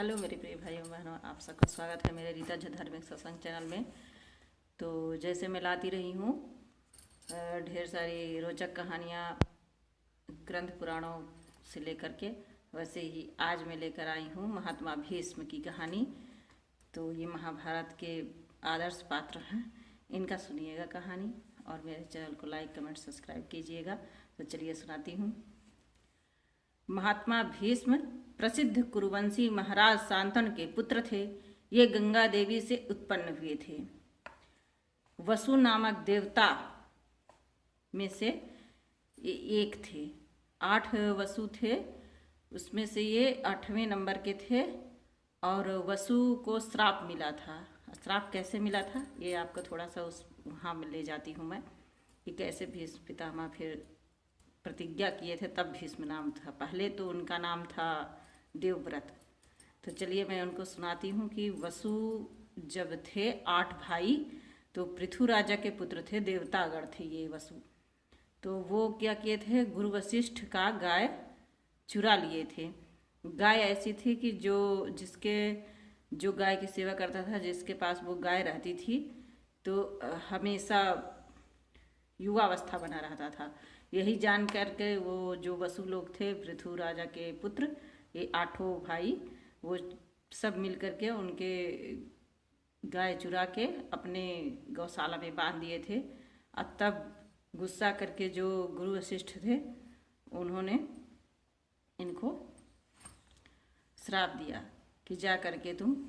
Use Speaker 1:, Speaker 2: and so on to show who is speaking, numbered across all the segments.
Speaker 1: Hello मेरे प्रिय भाइयों बहनों, आप सबका स्वागत है मेरे रीता झा धार्मिक सत्संग चैनल में। तो जैसे मैं लाती रही हूँ ढेर सारी रोचक कहानियाँ ग्रंथ पुराणों से लेकर के, वैसे ही आज मैं लेकर आई हूँ महात्मा भीष्म की कहानी। तो ये महाभारत के आदर्श पात्र हैं, इनका सुनिएगा कहानी और मेरे चैनल को लाइक कमेंट सब्सक्राइब कीजिएगा। तो चलिए सुनाती हूँ। महात्मा भीष्म प्रसिद्ध कुरुवंशी महाराज शांतनु के पुत्र थे। ये गंगा देवी से उत्पन्न हुए थे। वसु नामक देवता में से एक थे। 8 वसु थे, उसमें से ये 8वें नंबर के थे। और वसु को श्राप मिला था। श्राप कैसे मिला था ये आपको थोड़ा सा वहाँ में ले जाती हूँ मैं, कि कैसे भीष्म पितामह फिर प्रतिज्ञा किए थे, तब भीष्म नाम था। पहले तो उनका नाम था देवव्रत। तो चलिए मैं उनको सुनाती हूँ कि वसु जब थे 8 भाई, तो पृथु राजा के पुत्र थे, देवतागण थे ये वसु। तो वो क्या किए थे, गुरु वशिष्ठ का गाय चुरा लिए थे। गाय ऐसी थी कि जो गाय की सेवा करता था, जिसके पास वो गाय रहती थी, तो हमेशा युवावस्था बना रहता था। यही जान करके वो जो वसु लोग थे, पृथु राजा के पुत्र, ये 8 भाई, वो सब मिल करके उनके गाय चुरा के अपने गौशाला में बांध दिए थे। और तब गुस्सा करके जो गुरु वशिष्ठ थे, उन्होंने इनको श्राप दिया कि जा करके तुम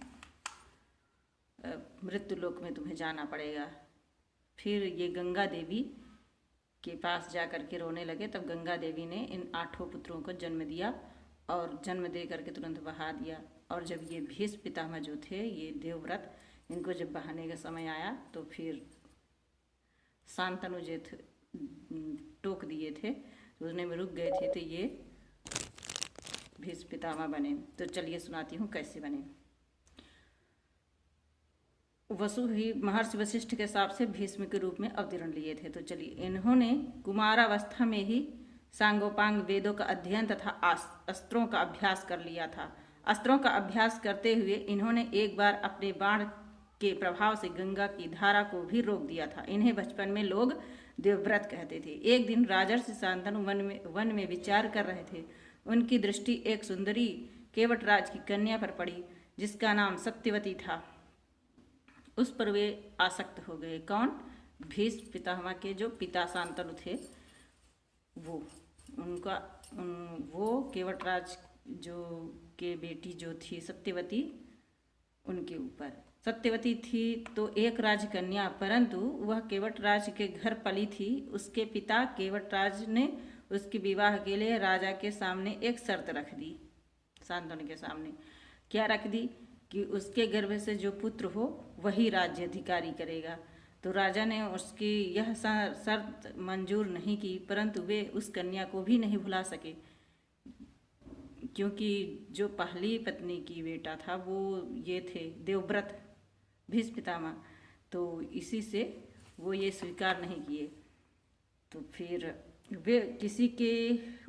Speaker 1: मृत्यु लोक में तुम्हें जाना पड़ेगा। फिर ये गंगा देवी के पास जा कर के रोने लगे। तब गंगा देवी ने इन 8 पुत्रों को जन्म दिया और जन्म दे करके तुरंत बहा दिया। और जब ये भीष्म पितामह जो थे, ये देवव्रत, इनको जब बहाने का समय आया, तो फिर शांतनु जो टोक दिए थे, तो उसने में रुक गए थे, तो ये भीष्म पितामह बने। तो चलिए सुनाती हूँ कैसे बने। वसु ही महर्षि वशिष्ठ के हिसाब से भीष्म के रूप में अवतरण लिए थे। तो चलिए, इन्होंने कुमारावस्था में ही सांगोपांग वेदों का अध्ययन तथा अस्त्रों का अभ्यास कर लिया था। अस्त्रों का अभ्यास करते हुए इन्होंने एक बार अपने बाण के प्रभाव से गंगा की धारा को भी रोक दिया था। इन्हें बचपन में लोग देवव्रत कहते थे। एक दिन राजर्षि शांतनु वन में विचार कर रहे थे। उनकी दृष्टि एक सुंदरी केवटराज की कन्या पर पड़ी, जिसका नाम सत्यवती था। उस पर वे आसक्त हो गए। कौन? भीष्म पितामह के जो पिता शांतनु थे, वो केवटराज जो के बेटी जो थी सत्यवती, उनके ऊपर। सत्यवती थी तो एक राजकन्या, परंतु वह केवटराज के घर पली थी। उसके पिता केवटराज ने उसके विवाह के लिए राजा के सामने एक शर्त रख दी। शांतनु के सामने क्या रख दी? कि उसके गर्भ से जो पुत्र हो वही राज्य अधिकारी करेगा। तो राजा ने उसकी यह शर्त मंजूर नहीं की, परंतु वे उस कन्या को भी नहीं भुला सके, क्योंकि जो पहली पत्नी की बेटा था वो ये थे देवव्रत भीष्म पितामह। तो इसी से वो ये स्वीकार नहीं किए। तो फिर वे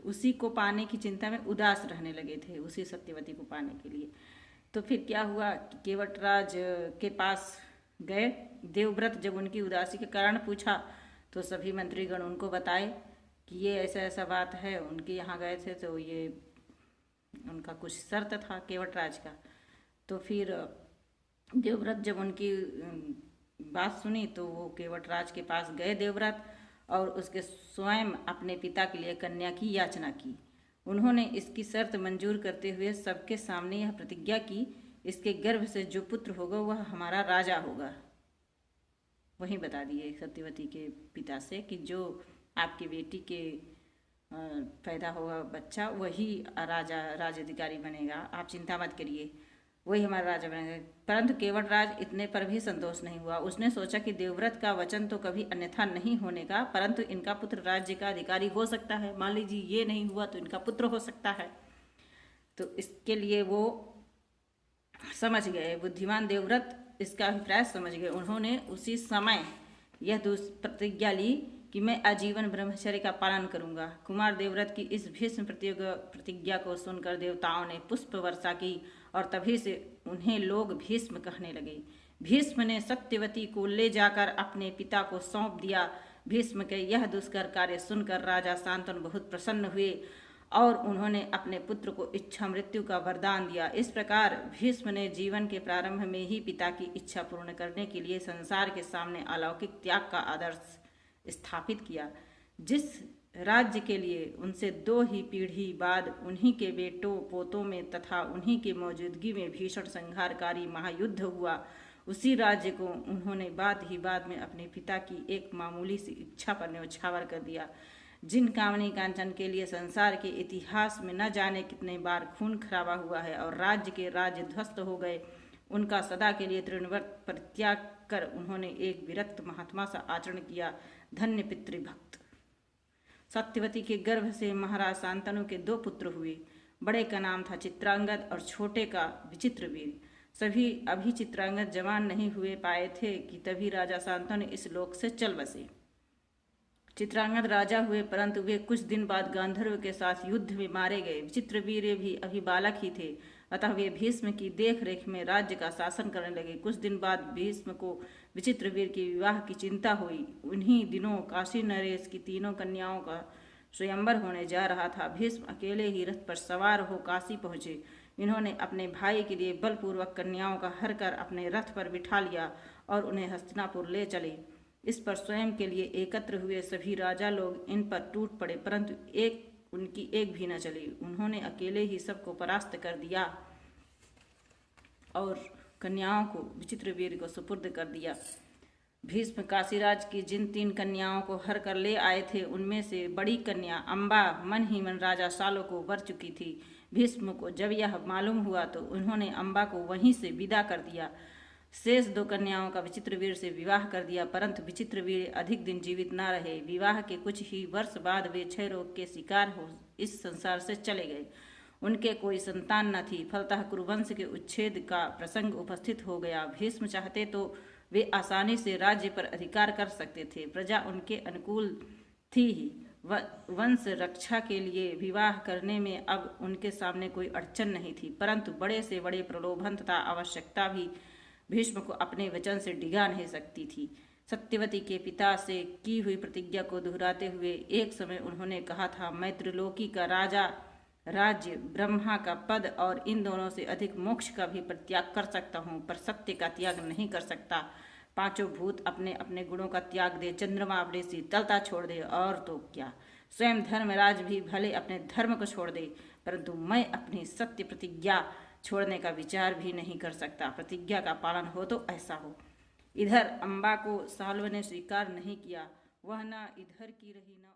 Speaker 1: उसी को पाने की चिंता में उदास रहने लगे थे, उसी सत्यवती को पाने के लिए। तो फिर क्या हुआ कि केवटराज के पास गए। देवव्रत जब उनकी उदासी के कारण पूछा, तो सभी मंत्रीगण उनको बताए कि ये ऐसा ऐसा बात है। उनके यहाँ गए थे, तो ये उनका कुछ शर्त था केवटराज का। तो फिर देवव्रत जब उनकी बात सुनी, तो वो केवटराज के पास गए देवव्रत, और उसके स्वयं अपने पिता के लिए कन्या की याचना की। उन्होंने इसकी शर्त मंजूर करते हुए सबके सामने यह प्रतिज्ञा की, इसके गर्भ से जो पुत्र होगा वह हमारा राजा होगा। वही बता दिए सत्यवती के पिता से कि जो आपकी बेटी के पैदा होगा बच्चा, वही राजाधिकारी बनेगा, आप चिंता मत करिए, वही हमारा राजा बनेगा। परंतु केवटराज इतने पर भी संतोष नहीं हुआ। उसने सोचा कि देवव्रत का वचन तो कभी अन्यथा नहीं होने का, परंतु इनका पुत्र राज्य का अधिकारी हो सकता है। मान लीजिए ये नहीं हुआ तो इनका पुत्र हो सकता है। तो इसके लिए वो समझ गए, बुद्धिमान देवव्रत इसका अभिप्राय समझ गए। उन्होंने उसी समय यह प्रतिज्ञा ली कि मैं आजीवन ब्रह्मचर्य का पालन करूंगा। कुमार देवव्रत की इस भीष्म प्रतिज्ञा को सुनकर देवताओं ने पुष्प वर्षा की और तभी से उन्हें लोग भीष्म कहने लगे। भीष्म ने सत्यवती को ले जाकर अपने पिता को सौंप दिया। भीष्म के यह दुष्कर कार्य सुनकर राजा शांतनु बहुत प्रसन्न हुए और उन्होंने अपने पुत्र को इच्छा मृत्यु का वरदान दिया। इस प्रकार भीष्म ने जीवन के प्रारंभ में ही पिता की इच्छा पूर्ण करने के लिए संसार के सामने अलौकिक त्याग का आदर्श स्थापित किया। जिस राज्य के लिए उनसे 2 ही पीढ़ी बाद उन्हीं के बेटों पोतों में तथा उन्हीं की मौजूदगी में भीषण संहारकारी महायुद्ध हुआ, उसी राज्य को उन्होंने बाद में अपने पिता की एक मामूली सी इच्छा पर न्यौछावर कर दिया। जिन कामनी कांचन के लिए संसार के इतिहास में न जाने कितने बार खून खराबा हुआ है और राज्य के राज्य ध्वस्त हो गए, उनका सदा के लिए तृणव्रत परित्याग कर उन्होंने एक विरक्त महात्मा सा आचरण किया। धन्य पितृभक्त। सत्यवती के गर्भ से महाराज शांतनु के 2 पुत्र हुए। बड़े का नाम था चित्रांगद और छोटे का विचित्रवीर। सभी अभी चित्रांगद जवान नहीं हुए पाए थे कि तभी राजा शांतनु इस लोक से चल बसे। चित्रांगद राजा हुए, परंतु वे कुछ दिन बाद गांधर्व के साथ युद्ध में मारे गए। विचित्रवीर भी अभी बालक ही थे, अतः वे भीष्म की देख रेख में राज्य का शासन करने लगे। कुछ दिन बाद भीष्म को विचित्रवीर के विवाह की चिंता हुई। उन्हीं दिनों काशी नरेश की 3 कन्याओं का स्वयंवर होने जा रहा था। भीष्म अकेले ही रथ पर सवार हो काशी पहुंचे। इन्होंने अपने भाई के लिए बलपूर्वक कन्याओं का हर कर अपने रथ पर बिठा लिया और उन्हें हस्तिनापुर ले चले। इस पर स्वयं के लिए एकत्र हुए सभी राजा लोग इन पर टूट पड़े, परंतु उनकी एक भी न चली। उन्होंने अकेले ही सबको परास्त कर दिया और कन्याओं को विचित्रवीर को सुपुर्द कर दिया। भीष्म काशीराज की जिन 3 कन्याओं को हर कर ले आए थे, उनमें से बड़ी कन्या अम्बा मन ही मन राजा सालों को वर चुकी थी। भीष्म को जब यह मालूम हुआ तो उन्होंने अम्बा को वहीं से विदा कर दिया। शेष 2 कन्याओं का विचित्रवीर से विवाह कर दिया, परंतु विचित्रवीर अधिक दिन जीवित न रहे। विवाह के कुछ ही वर्ष बाद वे क्षय रोग के शिकार हो इस संसार से चले गए। उनके कोई संतान न थी, फलतः कुरुवंश के उच्छेद का प्रसंग उपस्थित हो गया। भीष्म चाहते तो वे आसानी से राज्य पर अधिकार कर सकते थे, प्रजा उनके अनुकूल थी ही। वंश रक्षा के लिए विवाह करने में अब उनके सामने कोई अड़चन नहीं थी, परंतु बड़े से बड़े प्रलोभन तथा आवश्यकता भी भीष्म को अपने वचन से डिगा नहीं सकती थी। सत्यवती के पिता से की हुई प्रतिज्ञा को दोहराते हुए एक समय उन्होंने कहा था, मैं त्रिलोकी का राजा, राज्य, ब्रह्मा का पद और इन दोनों से अधिक मोक्ष का भी परित्याग कर सकता हूँ, पर सत्य का त्याग नहीं कर सकता। 5 भूत अपने अपने गुणों का त्याग दे, चंद्रमा अपनी शीतलता छोड़ दे, और तो क्या, स्वयं धर्मराज भी भले अपने धर्म को छोड़ दे, परंतु मैं अपनी सत्य प्रतिज्ञा छोड़ने का विचार भी नहीं कर सकता। प्रतिज्ञा का पालन हो तो ऐसा हो। इधर अम्बा को साल्व ने स्वीकार नहीं किया। वह न इधर की रही न